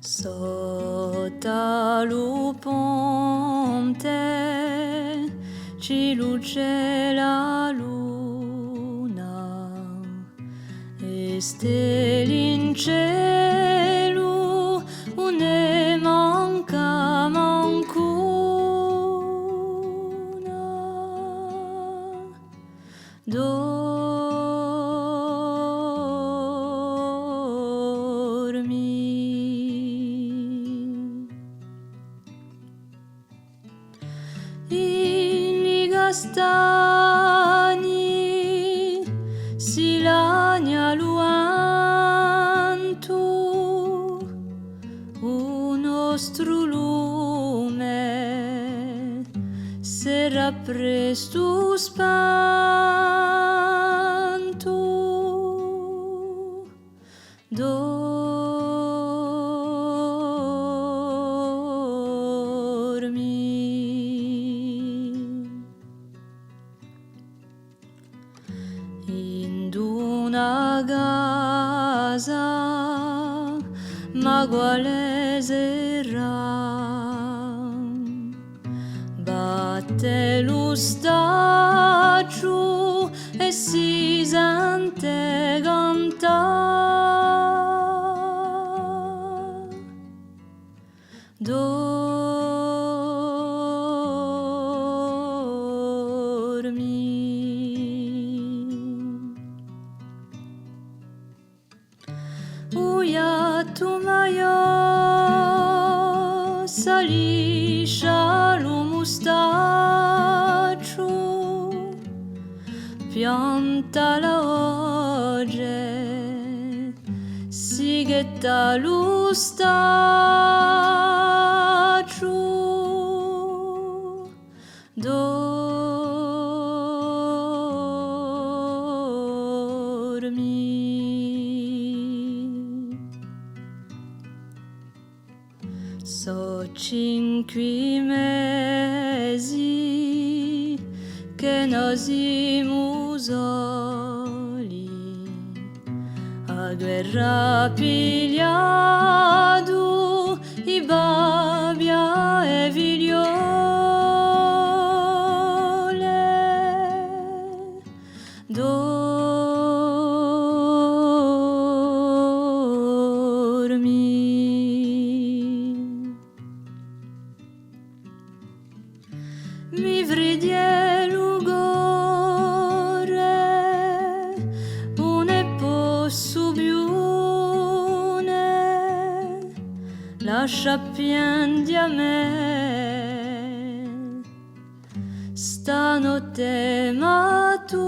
Sotto lo ponte ci luce la luna e stelle in cielo non ne manca mancuna. I castagni si lagna luanto, un nostro lume sarà presto spanto. In una casa ma quale sera batte lo staccio e si sente cantare. Uia tu maia saliscia lo mustaccio, pianta la oggi, si ghetta lo staccio. So 5 mesi che noi siamo soli, a guerra pigliato i babbia e figliole. Mi vridie lugore, non ne posso più, lascia piangere a me, stanotte ma tu.